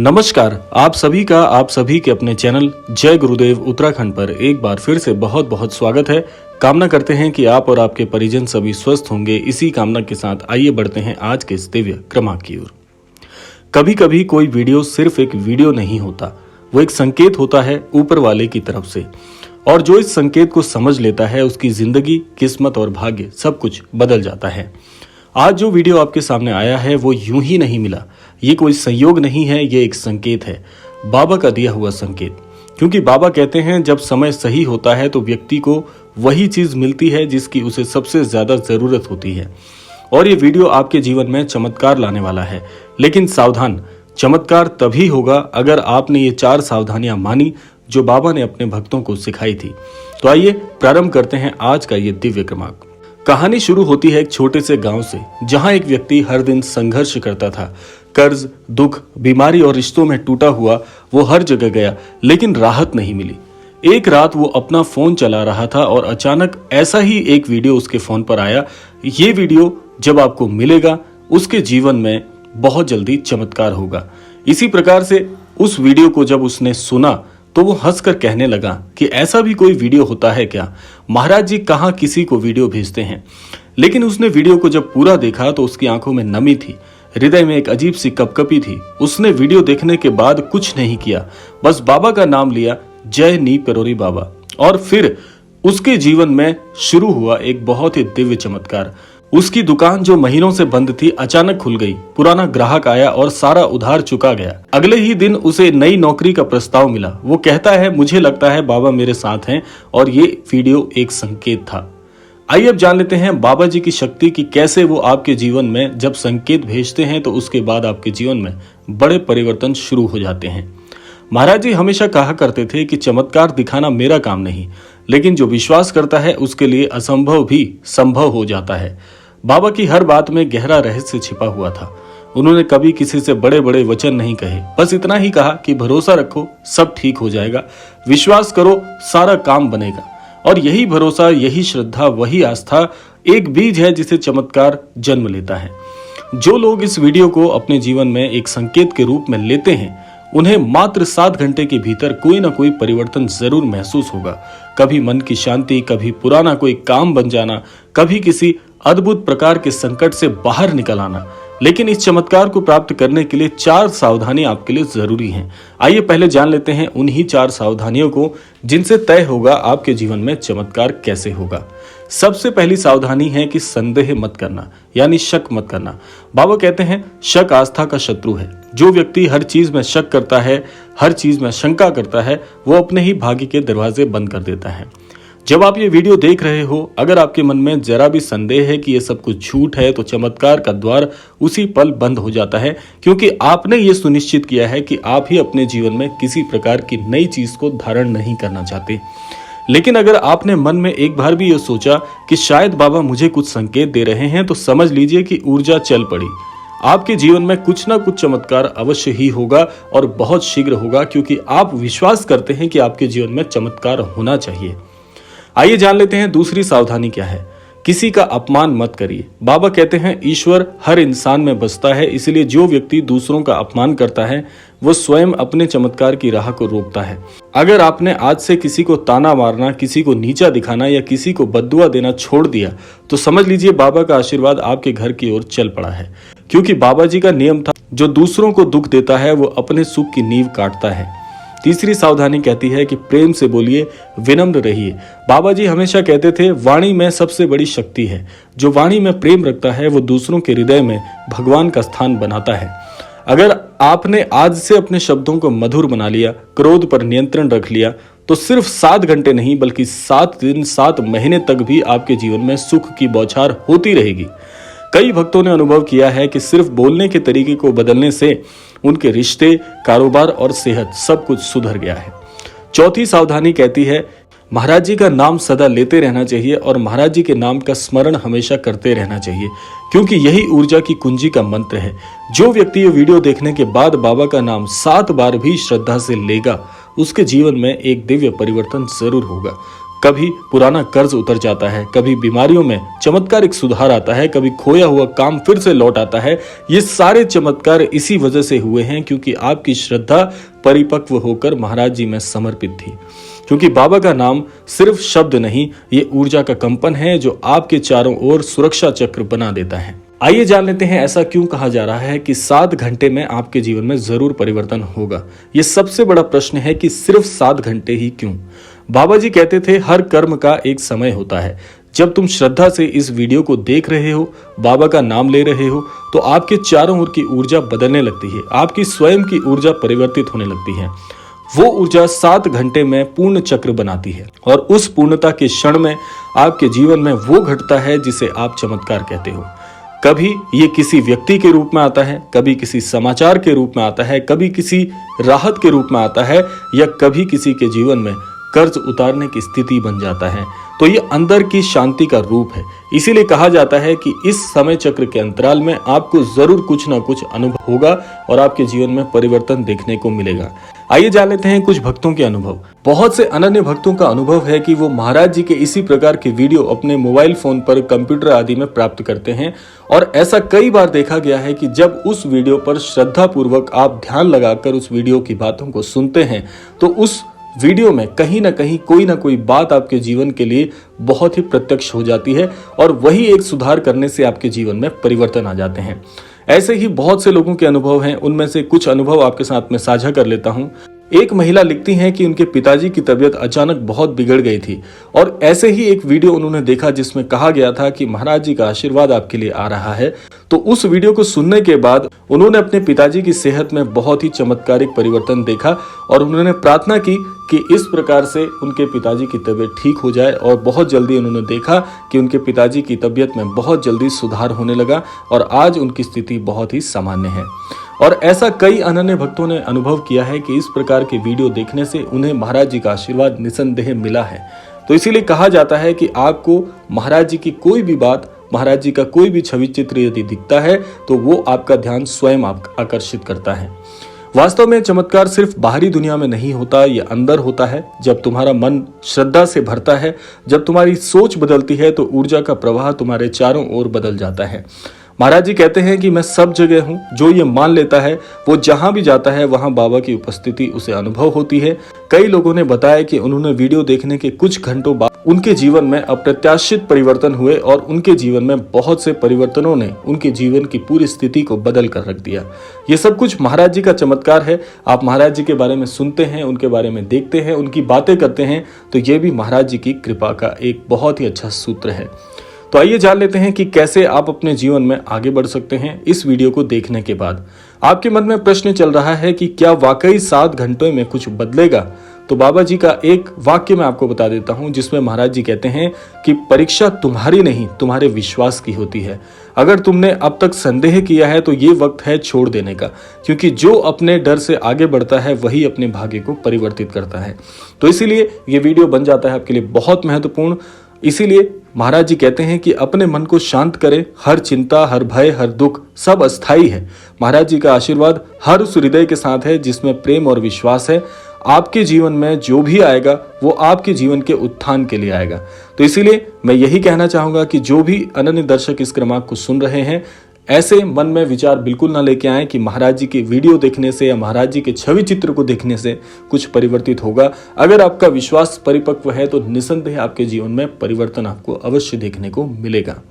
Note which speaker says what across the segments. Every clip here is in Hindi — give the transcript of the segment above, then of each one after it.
Speaker 1: नमस्कार, आप सभी के अपने चैनल जय गुरुदेव उत्तराखंड पर एक बार फिर से बहुत बहुत स्वागत है। कामना करते हैं कि आप और आपके परिजन सभी स्वस्थ होंगे। इसी कामना के साथ आइए बढ़ते हैं आज के इस दिव्य क्रमांक की ओर। कभी कभी कोई वीडियो सिर्फ एक वीडियो नहीं होता, वो एक संकेत होता है ऊपर वाले की तरफ से, और जो इस संकेत को समझ लेता है उसकी जिंदगी, किस्मत और भाग्य सब कुछ बदल जाता है। आज जो वीडियो आपके सामने आया है वो यूं ही नहीं मिला, ये कोई संयोग नहीं है, ये एक संकेत है, बाबा का दिया हुआ संकेत। क्योंकि बाबा कहते हैं जब समय सही होता है तो व्यक्ति को वही चीज मिलती है जिसकी उसे सबसे ज्यादा जरूरत होती है। और ये वीडियो आपके जीवन में चमत्कार लाने वाला है। लेकिन सावधान, चमत्कार तभी होगा अगर आपने ये 4 सावधानियां मानी जो बाबा ने अपने भक्तों को सिखाई थी। तो आइए प्रारंभ करते हैं आज का ये दिव्य क्रमांक। कहानी शुरू होती है एक छोटे से गांव से, जहां एक व्यक्ति हर दिन संघर्ष करता था। कर्ज, दुख, बीमारी और रिश्तों में टूटा हुआ वो हर जगह गया, लेकिन राहत नहीं मिली। एक रात वो अपना फोन चला रहा था और अचानक ऐसा ही एक वीडियो उसके फोन पर आया। ये वीडियो जब आपको मिलेगा उसके जीवन में बहुत जल्दी चमत्कार होगा। इसी प्रकार से उस वीडियो को जब उसने सुना तो वो हंसकर कहने लगा कि ऐसा भी कोई वीडियो होता है क्या? महाराज जी कहाँ किसी को वीडियो भेजते हैं। लेकिन उसने वीडियो को जब पूरा देखा तो उसकी आंखों में नमी थी, हृदय में एक अजीब सी कपकपी थी। उसने वीडियो देखने के बाद कुछ नहीं किया, बस बाबा का नाम लिया, जय नी करोरी बाबा। और फिर उसके जीवन में शुरू हुआ एक बहुत ही दिव्य चमत्कार। उसकी दुकान जो महीनों से बंद थी अचानक खुल गई, पुराना ग्राहक आया और सारा उधार चुका गया। अगले ही दिन उसे नई नौकरी का प्रस्ताव मिला। वो कहता है मुझे लगता है बाबा मेरे साथ हैं, और ये वीडियो एक संकेत था। आइए अब जान लेते हैं बाबा जी की शक्ति की, कैसे वो आपके जीवन में जब संकेत भेजते हैं तो उसके बाद आपके जीवन में बड़े परिवर्तन शुरू हो जाते हैं। महाराज जी हमेशा कहा करते थे कि चमत्कार दिखाना मेरा काम नहीं, लेकिन जो विश्वास करता है उसके लिए असंभव भी संभव हो जाता है। बाबा की हर बात में गहरा रहस्य छिपा हुआ था। उन्होंने कभी किसी से बड़े बड़े वचन नहीं कहे, बस इतना ही कहा कि भरोसा रखो, सब ठीक हो जाएगा, विश्वास करो, सारा काम बनेगा। और यही भरोसा, यही श्रद्धा, वही आस्था एक बीज है जिसे चमत्कार जन्म लेता है। जो लोग इस वीडियो को अपने जीवन में एक संकेत के रूप में लेते हैं उन्हें मात्र 7 घंटे के भीतर कोई ना कोई परिवर्तन जरूर महसूस होगा। कभी मन की शांति, कभी पुराना कोई काम बन जाना, कभी किसी अद्भुत प्रकार के संकट से बाहर निकल आना। लेकिन इस चमत्कार को प्राप्त करने के लिए 4 सावधानी आपके लिए जरूरी हैं। आइए पहले जान लेते हैं उन्हीं 4 सावधानियों को जिनसे तय होगा आपके जीवन में चमत्कार कैसे होगा। सबसे पहली सावधानी है कि संदेह मत करना, यानी शक मत करना। बाबा कहते हैं शक आस्था का शत्रु है। जो व्यक्ति हर चीज में शक करता है, हर चीज में शंका करता है, वो अपने ही भाग्य के दरवाजे बंद कर देता है। जब आप ये वीडियो देख रहे हो, अगर आपके मन में जरा भी संदेह है कि ये सब कुछ झूठ है, तो चमत्कार का द्वार उसी पल बंद हो जाता है, क्योंकि आपने ये सुनिश्चित किया है कि आप ही अपने जीवन में किसी प्रकार की नई चीज को धारण नहीं करना चाहते। लेकिन अगर आपने मन में एक बार भी ये सोचा कि शायद बाबा मुझे कुछ संकेत दे रहे हैं, तो समझ लीजिए कि ऊर्जा चल पड़ी। आपके जीवन में कुछ ना कुछ चमत्कार अवश्य ही होगा, और बहुत शीघ्र होगा, क्योंकि आप विश्वास करते हैं कि आपके जीवन में चमत्कार होना चाहिए। आइए जान लेते हैं दूसरी सावधानी क्या है। किसी का अपमान मत करिए। बाबा कहते हैं ईश्वर हर इंसान में बसता है, इसलिए जो व्यक्ति दूसरों का अपमान करता है वो स्वयं अपने चमत्कार की राह को रोकता है। अगर आपने आज से किसी को ताना मारना, किसी को नीचा दिखाना या किसी को बद्दुआ देना छोड़ दिया, तो समझ लीजिए बाबा का आशीर्वाद आपके घर की ओर चल पड़ा है। क्योंकि बाबा जी का नियम था, जो दूसरों को दुख देता है वो अपने सुख की नींव काटता है। तीसरी सावधानी कहती है कि प्रेम से बोलिए, विनम्र रहिए। बाबा जी हमेशा कहते थे वाणी में सबसे बड़ी शक्ति है। जो वाणी में प्रेम रखता है वो दूसरों के हृदय में भगवान का स्थान बनाता है। अगर आपने आज से अपने शब्दों को मधुर बना लिया, क्रोध पर नियंत्रण रख लिया, तो सिर्फ 7 घंटे नहीं बल्कि 7 दिन 7 महीने तक भी आपके जीवन में सुख की बौछार होती रहेगी। कई भक्तों ने अनुभव किया है कि सिर्फ बोलने के तरीके को बदलने से उनके रिश्ते, कारोबार और सेहत सब कुछ सुधर गया है। चौथी सावधानी कहती है महाराज जी का नाम सदा लेते रहना चाहिए, और महाराज जी के नाम का स्मरण हमेशा करते रहना चाहिए, क्योंकि यही ऊर्जा की कुंजी का मंत्र है। जो व्यक्ति ये वीडियो देखने के बाद बाबा का नाम 7 बार भी श्रद्धा से लेगा, उसके जीवन में एक दिव्य परिवर्तन जरूर होगा। कभी पुराना कर्ज उतर जाता है, कभी बीमारियों में चमत्कारिक सुधार आता है, कभी खोया हुआ काम फिर से लौट आता है। ये सारे चमत्कार इसी वजह से हुए हैं क्योंकि आपकी श्रद्धा परिपक्व होकर महाराज जी में समर्पित थी। क्योंकि बाबा का नाम सिर्फ शब्द नहीं, ये ऊर्जा का कंपन है जो आपके चारों ओर सुरक्षा चक्र बना देता है। आइए जान लेते हैं ऐसा क्यों कहा जा रहा है कि 7 घंटे में आपके जीवन में जरूर परिवर्तन होगा। ये सबसे बड़ा प्रश्न है कि सिर्फ 7 घंटे ही क्यों? बाबा जी कहते थे हर कर्म का एक समय होता है। जब तुम श्रद्धा से इस वीडियो को देख रहे हो, बाबा का नाम ले रहे हो, तो आपके चारों ओर की ऊर्जा बदलने लगती है, आपकी स्वयं की ऊर्जा परिवर्तित होने लगती है। वो ऊर्जा 7 घंटे में पूर्ण चक्र बनाती है और उस पूर्णता के क्षण में आपके जीवन में वो घटता है जिसे आप चमत्कार कहते हो। कभी ये किसी व्यक्ति के रूप में आता है, कभी किसी समाचार के रूप में आता है, कभी किसी राहत के रूप में आता है, या कभी किसी के जीवन में कर्ज उतारने की स्थिति बन जाता है। तो ये अंदर की शांति का रूप है। इसीलिए कहा जाता है कि इस समय चक्र के अंतराल में आपको जरूर कुछ ना कुछ अनुभव होगा और आपके जीवन में परिवर्तन देखने को मिलेगा। आइए जान लेते हैं कुछ भक्तों के अनुभव। बहुत से अनन्य भक्तों का अनुभव है कि वो महाराज जी के इसी प्रकार के वीडियो अपने मोबाइल फोन पर, कंप्यूटर आदि में प्राप्त करते हैं और ऐसा कई बार देखा गया है कि जब उस वीडियो पर श्रद्धा पूर्वक आप ध्यान लगाकर उस वीडियो की बातों को सुनते हैं तो उस वीडियो में कहीं ना कहीं कोई ना कोई बात आपके जीवन के लिए बहुत ही प्रत्यक्ष हो जाती है और वही एक सुधार करने से आपके जीवन में परिवर्तन आ जाते हैं। ऐसे ही बहुत से लोगों के अनुभव हैं, उनमें से कुछ अनुभव आपके साथ में साझा कर लेता हूं। एक महिला लिखती हैं कि उनके पिताजी की तबीयत अचानक बहुत बिगड़ गई थी और ऐसे ही एक वीडियो उन्होंने देखा जिसमें कहा गया था कि महाराज जी का आशीर्वाद आपके लिए आ रहा है। तो उस वीडियो को सुनने के बाद उन्होंने अपने पिताजी की सेहत में बहुत ही चमत्कारिक परिवर्तन देखा और उन्होंने प्रार्थना की कि इस प्रकार से उनके पिताजी की तबीयत ठीक हो जाए और बहुत जल्दी उन्होंने देखा कि उनके पिताजी की तबीयत में बहुत जल्दी सुधार होने लगा और आज उनकी स्थिति बहुत ही सामान्य है। और ऐसा कई अनन्य भक्तों ने अनुभव किया है कि इस प्रकार के वीडियो देखने से उन्हें महाराज जी का आशीर्वाद निसंदेह मिला है। तो इसीलिए कहा जाता है कि आपको महाराज जी की कोई भी बात, महाराज जी का कोई भी छवि चित्र यदि दिखता है तो वो आपका ध्यान स्वयं आकर्षित करता है। वास्तव में चमत्कार सिर्फ बाहरी दुनिया में नहीं होता, ये अंदर होता है। जब तुम्हारा मन श्रद्धा से भरता है, जब तुम्हारी सोच बदलती है तो ऊर्जा का प्रवाह तुम्हारे चारों ओर बदल जाता है। महाराज जी कहते हैं कि मैं सब जगह हूँ। जो ये मान लेता है वो जहां भी जाता है वहां बाबा की उपस्थिति उसे अनुभव होती है। कई लोगों ने बताया कि उन्होंने वीडियो देखने के कुछ घंटों बाद उनके जीवन में अप्रत्याशित परिवर्तन हुए और उनके जीवन में बहुत से परिवर्तनों ने उनके जीवन की पूरी स्थिति को बदल कर रख दिया। ये सब कुछ महाराज जी का चमत्कार है। आप महाराज जी के बारे में सुनते हैं, उनके बारे में देखते हैं, उनकी बातें करते हैं, तो ये भी महाराज जी की कृपा का एक बहुत ही अच्छा सूत्र है। तो आइए जान लेते हैं कि कैसे आप अपने जीवन में आगे बढ़ सकते हैं। इस वीडियो को देखने के बाद आपके मन में प्रश्न चल रहा है कि क्या वाकई 7 घंटों में कुछ बदलेगा? तो बाबा जी का एक वाक्य मैं आपको बता देता हूं जिसमें महाराज जी कहते हैं कि परीक्षा तुम्हारी नहीं, तुम्हारे विश्वास की होती है। अगर तुमने अब तक संदेह किया है तो ये वक्त है छोड़ देने का, क्योंकि जो अपने डर से आगे बढ़ता है वही अपने भाग्य को परिवर्तित करता है। तो इसीलिए ये वीडियो बन जाता है आपके लिए बहुत महत्वपूर्ण। इसीलिए महाराज जी कहते हैं कि अपने मन को शांत करें। हर चिंता, हर भय, हर दुख सब अस्थाई है। महाराज जी का आशीर्वाद हर उस हृदय के साथ है जिसमें प्रेम और विश्वास है। आपके जीवन में जो भी आएगा वो आपके जीवन के उत्थान के लिए आएगा। तो इसीलिए मैं यही कहना चाहूंगा कि जो भी अनन्य दर्शक इस क्रमांक को सुन रहे हैं, ऐसे मन में विचार बिल्कुल ना लेके आए कि महाराज जी के वीडियो देखने से या महाराज जी के छवि चित्र को देखने से कुछ परिवर्तित होगा। अगर आपका विश्वास परिपक्व है तो निसंदेह आपके जीवन में परिवर्तन आपको अवश्य देखने को मिलेगा।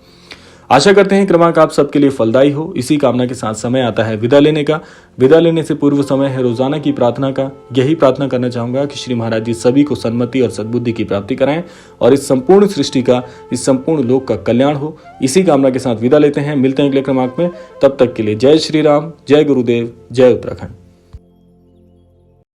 Speaker 1: आशा करते हैं क्रमांक आप सबके लिए फलदायी हो। इसी कामना के साथ समय आता है विदा लेने का। विदा लेने से पूर्व समय है रोजाना की प्रार्थना का। यही प्रार्थना करना चाहूंगा कि श्री महाराज जी सभी को सन्मति और सद्बुद्धि की प्राप्ति कराएं और इस संपूर्ण सृष्टि का, इस संपूर्ण लोक का कल्याण हो। इसी कामना के साथ विदा लेते हैं। मिलते हैं अगले क्रमांक में। तब तक के लिए जय श्री राम, जय गुरुदेव, जय उत्तराखंड।